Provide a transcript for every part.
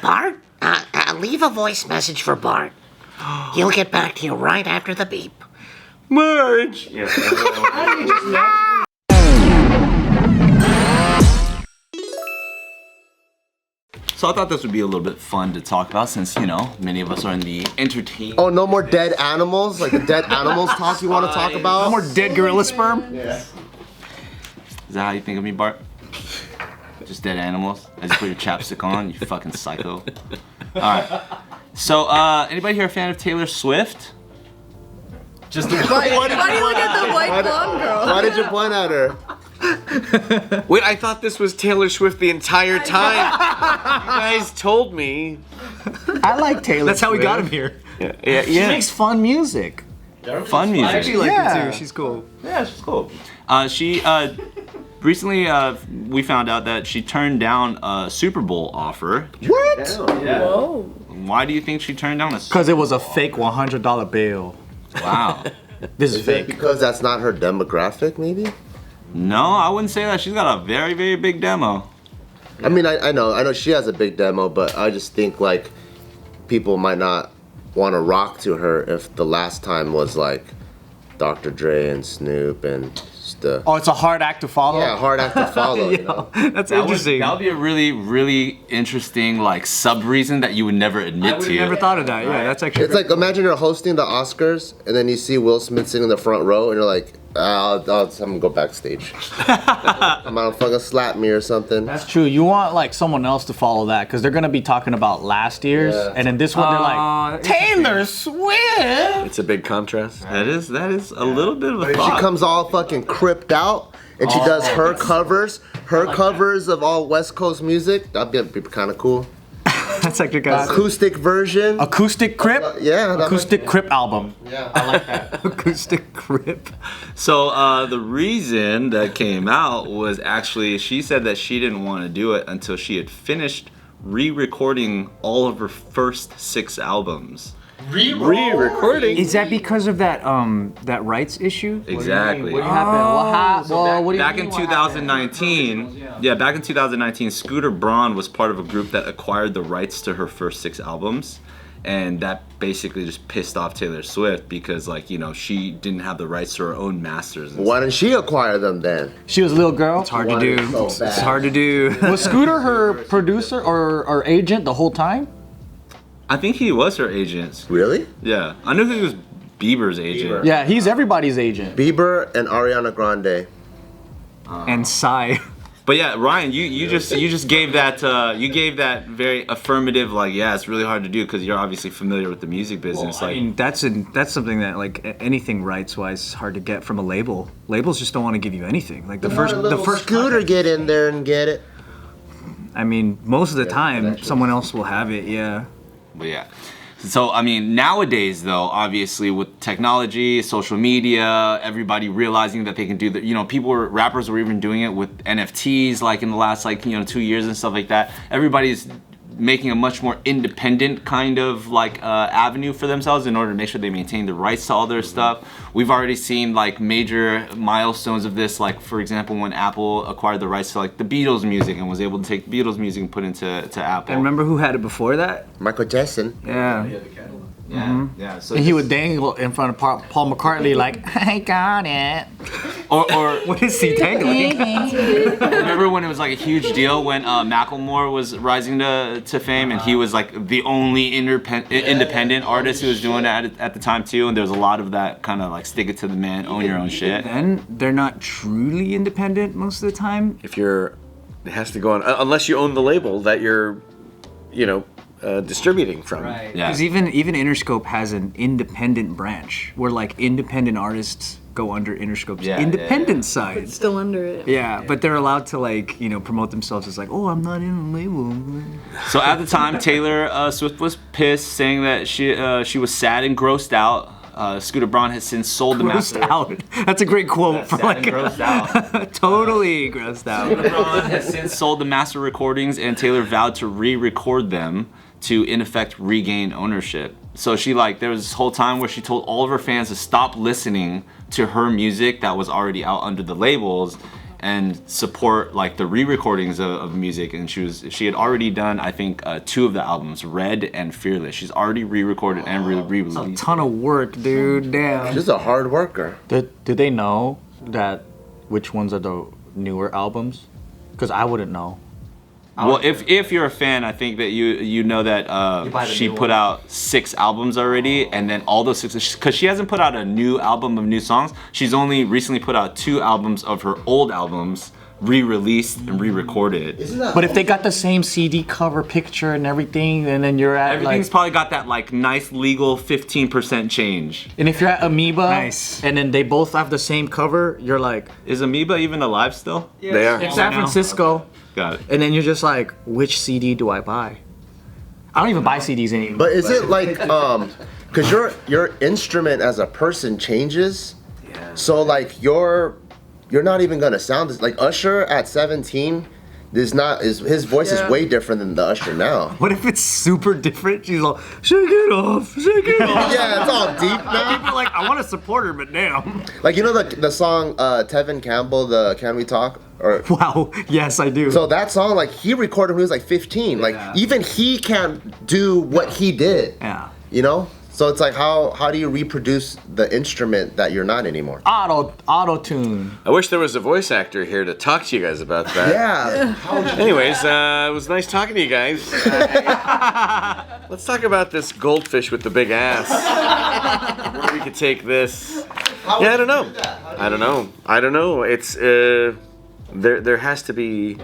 Bart, leave a voice message for Bart. He'll get back to you right after the beep. Merge! Yeah. So I thought this would be a little bit fun to talk about since, you know, many of us are in the entertainment. Oh, no more dead animals? Like the dead animals talk you want to talk about? No more dead gorilla sperm? Yeah. Is that how you think of me, Bart? Just dead animals? I just put your chapstick on, you fucking psycho. Alright. So, anybody here a fan of Taylor Swift? Just why do you look at the white blonde girl? Why did you point at her? Wait, I thought this was Taylor Swift the entire time. You guys told me. I like Taylor That's how we got him Swift. here. Yeah. She makes fun music. Fun music. I actually like her too. She's cool. Yeah, she's cool. She recently we found out that she turned down a Super Bowl offer. What? Yeah. Whoa. Why do you think she turned down a Super Because it was a fake $100 bill. Bowl? Wow. This is Is it fake. because that's not her demographic, maybe? No, I wouldn't say that. She's got a very, very big demo. I mean, I know she has a big demo, but I just think like people might not want to rock to her if the last time was like Dr. Dre and Snoop and stuff. Oh, it's a hard act to follow? Yeah, hard act to follow. You know? That's That interesting. would be a really, really interesting like sub reason that you would never admit I would to. have never thought of that. Yeah, that's actually. It's like imagine you're hosting the Oscars and then you see Will Smith sitting in the front row and you're like, I'm gonna go backstage. I'm gonna fucking slap me or something. That's true. You want like someone else to follow that because they're gonna be talking about last year's, Yeah. and in this one they're like Taylor Swift. It's a big contrast. That is a little bit of a If she thought. comes all fucking cripped out and she does her covers of all West Coast music, that'd be kind of cool. That's actually kind of Acoustic version. acoustic crip. Yeah. Acoustic crip album. Yeah. I like that. acoustic crip. So the reason that came out was actually she said that she didn't want to do it until she had finished re-recording all of her first 6 albums. Re-recording. Is that because of that that rights issue? Exactly. What happened? What happened? Well, what do you Back mean in what 2019, back in 2019, Scooter Braun was part of a group that acquired the rights to her first 6 albums, and that basically just pissed off Taylor Swift because, like, you know, she didn't have the rights to her own masters. And Why didn't she acquire them then? She was a little girl. It's hard to wanted do. it so It's bad. hard to do. Was Scooter her producer or agent the whole time? I think he was her agent. Really? Yeah, I knew he was Bieber's agent. Yeah, he's everybody's agent. Bieber and Ariana Grande. And Psy. But yeah, Ryan, you just gave that very affirmative, like, yeah, it's really hard to do because you're obviously familiar with the music business. I mean, that's something that like anything rights wise is hard to get from a label. Labels just don't want to give you anything. Like the first Scooter get in there and get it. I mean, most of the time someone else will have it. Yeah. But yeah. So, I mean, nowadays, though, obviously with technology, social media, everybody realizing that they can do that, you know, rappers were even doing it with NFTs, like in the last, 2 years and stuff like that. Everybody's making a much more independent kind of avenue for themselves in order to make sure they maintain the rights to all their stuff. We've already seen like major milestones of this, like for example when Apple acquired the rights to like the Beatles music and was able to take the Beatles music and put into Apple. And remember who had it before that? Michael Jackson. Yeah. Yeah. So And he would dangle in front of Paul McCartney like, I got it. or What is he dangling? remember when it was like a huge deal when Macklemore was rising to fame and he was like the only independent artist who was doing that at the time too, and there was a lot of that kind of like stick it to the man, own your own shit. Then they're not truly independent most of the time. If it has to go on, unless you own the label that you're, distributing from. Yeah. Because even Interscope has an independent branch where like independent artists go under Interscope's independent side. It's still under it. Yeah, but they're allowed to like, promote themselves as like, oh, I'm not in a label. So at the time, Taylor Swift was pissed, saying that she was sad and grossed out. Scooter Braun has since sold the master. Grossed out. That's a great quote for Sad like and grossed out. totally grossed out. Braun has since sold the master recordings, and Taylor vowed to re-record them to, in effect, regain ownership. So there was this whole time where she told all of her fans to stop listening to her music that was already out under the labels, and support like the re-recordings of music. And she had already done, I think, 2 of the albums, Red and Fearless. She's already re-recorded and re-released. A ton of work, dude. Damn. She's a hard worker. Do they know that which ones are the newer albums? Because I wouldn't know. Well, if you're a fan, I think that you know that she put out 6 albums already, and then all those 6, because she hasn't put out a new album of new songs. She's only recently put out 2 albums of her old albums, re-released and re-recorded. But if they got the same CD cover picture and everything, and then you're at Everything's probably got that like nice legal 15% change. and if you're at Amoeba, Nice. and then they both have the same cover, you're like, Is Amoeba even alive still? They are. San Francisco, Got it. and then you're just like, which CD do I buy? I don't even buy CDs anymore. But is it like because your instrument as a person changes? Yeah. So like you're not even gonna sound like Usher at 17. His voice is way different than the Usher now. What if it's super different? She's all, shake it off, shake it off. Yeah, it's all deep now. People are like, I want to support her, but damn. Like, you know the song Tevin Campbell, the Can We Talk? Or Wow, yes, I do. so that song, like he recorded when he was like 15. Like even he can't do what he did. Yeah. You know? So it's like how do you reproduce the instrument that you're not anymore? Auto tune. I wish there was a voice actor here to talk to you guys about that. Yeah. Anyways, it was nice talking to you guys. Let's talk about this goldfish with the big ass. Where we could take this. Yeah, I don't know. I don't know. It's there has to be.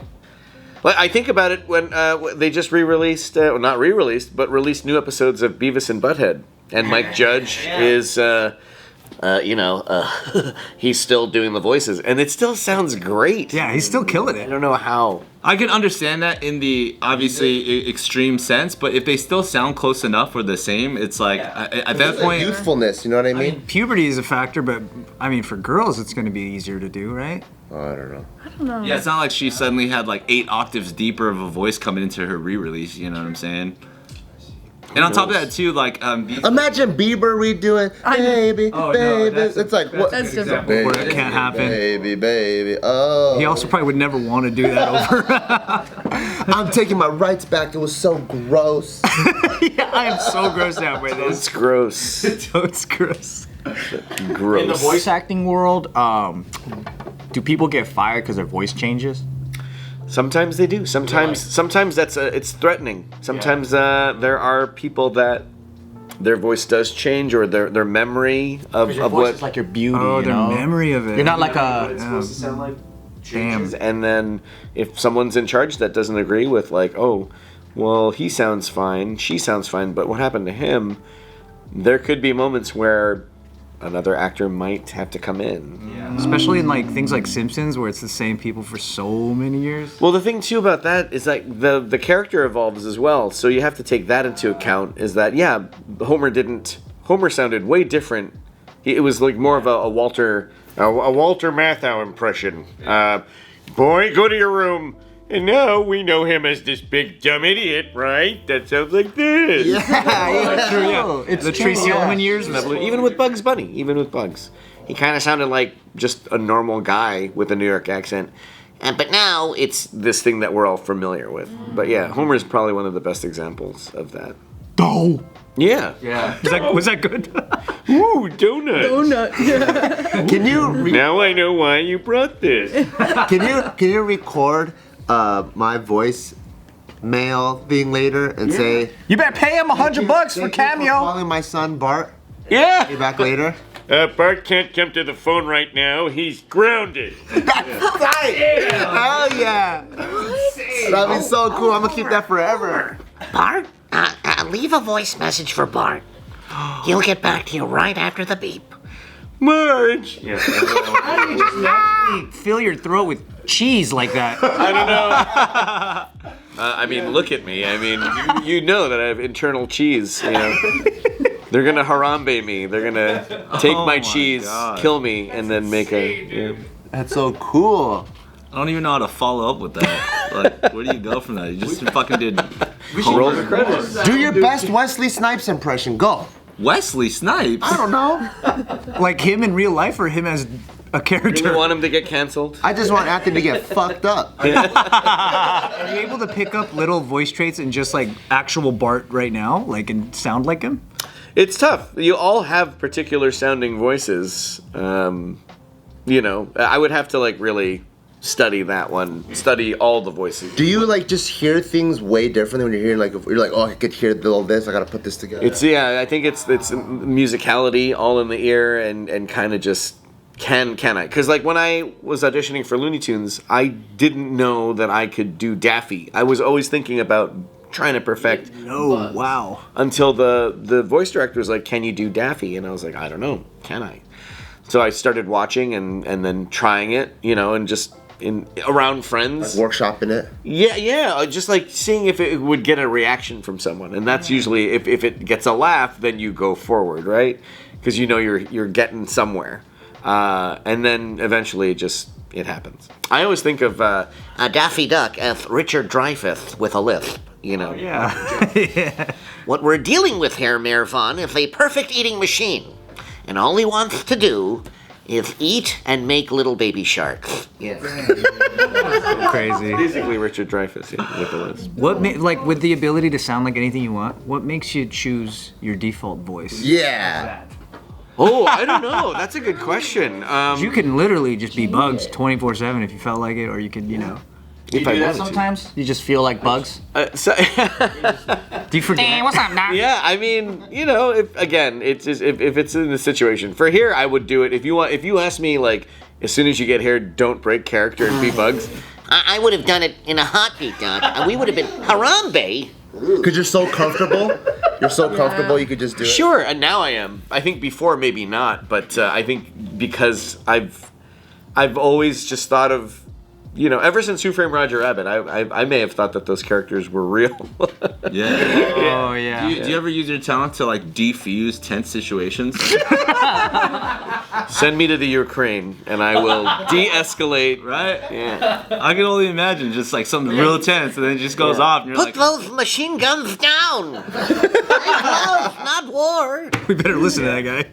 Well, I think about it when they just re-released, not re-released, but released new episodes of Beavis and Butthead, and Mike Judge is, he's still doing the voices, and it still sounds great. Yeah, he's still killing I it. don't know how. I can understand that in the obviously extreme sense, but if they still sound close enough or the same, it's like at that point. Youthfulness, you know what I mean? Puberty is a factor, but I mean, for girls, it's going to be easier to do, right? Oh, I don't know. Yeah, it's not like she suddenly had like 8 octaves deeper of a voice coming into her re-release. You know what I'm saying? And on top of that too, like Imagine Bieber redoing "Baby, Baby." It's like what? That's different. Baby, Where it can't happen. Baby. Oh. He also probably would never want to do that over. I'm taking my rights back. It was so gross. Yeah, I am so grossed out by this. It's gross. It's gross. Gross. In the voice acting world, do people get fired because their voice changes? Sometimes they do. Sometimes that's it's threatening. Sometimes there are people that their voice does change or their memory of what. It's like your beauty. Oh, you their know? memory of it. You're not like It's a. supposed to sound like changes. And then if someone's in charge that doesn't agree with like, oh, well, he sounds fine, she sounds fine, but what happened to him? There could be moments where another actor might have to come in. Especially in like things like Simpsons, where it's the same people for so many years. Well, the thing too about that is like the character evolves as well, so you have to take that into account. Is that Homer sounded way different. It was like more of a Walter Matthau impression. Boy, go to your room. And now we know him as this big dumb idiot, right? That sounds like this. Yeah. It's the Tracy Ullman years. Even with Bugs Bunny, he kind of sounded like just a normal guy with a New York accent. But now it's this thing that we're all familiar with. But yeah, Homer's probably one of the best examples of that. Oh. Yeah. Was that good? Ooh, donuts. Donut. Can you Now I know why you brought this. can you record my voice mail thing later and say You better pay him $100 for "Thank you cameo." calling my son Bart. Yeah. Be back later. Bart can't come to the phone right now. He's grounded. Right. Hell yeah. That'd be so cool. I'm gonna keep that forever. Bart, leave a voice message for Bart. He'll get back to you right after the beep. Marge. How do you just naturally fill your throat with cheese like that? I don't know. I mean, look at me. I mean, you know that I have internal cheese. You know, they're gonna Harambe me. They're gonna take my cheese, kill me, and then make a. Yeah. That's so cool. I don't even know how to follow up with that. Like, where do you go from that? You just fucking did. Roll the credits. Do your best Wesley Snipes impression. Go. Wesley Snipes. I don't know. Like him in real life or him as a character. You want him to get canceled? I just want Anthony to get fucked up. Are you able to pick up little voice traits and just like actual Bart right now, like and sound like him? It's tough. You all have particular sounding voices. You know, I would have to like really study that one, study all the voices. Do you like just hear things way differently when you're hearing like, if you're like, oh, I could hear all this, I gotta put this together? I think it's musicality all in the ear and kind of just can I? Because like when I was auditioning for Looney Tunes, I didn't know that I could do Daffy. I was always thinking about trying to perfect. Oh, wow. Until the voice director was like, can you do Daffy? And I was like, I don't know, can I? So I started watching and then trying it, you know, and just around friends. Like workshopping it? Yeah, just like seeing if it would get a reaction from someone. And that's usually, if it gets a laugh, then you go forward, right? Because you know you're getting somewhere. And then eventually it happens. I always think of Daffy Duck as Richard Dreyfuss with a lisp, you know. Yeah. What we're dealing with here, Mayor Vaughn, is a perfect eating machine. And all he wants to do is eat and make little baby sharks. Yeah. Crazy. Basically Richard Dreyfuss, yeah, with the lisp. Like with the ability to sound like anything you want, what makes you choose your default voice? Yeah. Oh, I don't know. That's a good question. You can literally just be Bugs 24/7 if you felt like it, or you could, you know. Do you do that sometimes? You just feel like Bugs? Do you forget? Hey, what's up, Doc? Yeah, I mean, you know, if it's in the situation. For here, I would do it. If you ask me, like, as soon as you get here, don't break character and be Bugs. I would have done it in a heartbeat, Doc. We would have been Harambe. Because you're so comfortable. You're so comfortable, you could just do it. Sure, and now I am. I think before maybe not, but I think because I've always just thought of, you know, ever since Who Framed Roger Rabbit, I may have thought that those characters were real. Yeah. Oh, yeah. Do you ever use your talent to like defuse tense situations? Send me to the Ukraine, and I will de-escalate. Right? Yeah. I can only imagine just like something real tense, and then it just goes off, and you're Put like, those machine guns down. Love, not war. We better listen to that guy.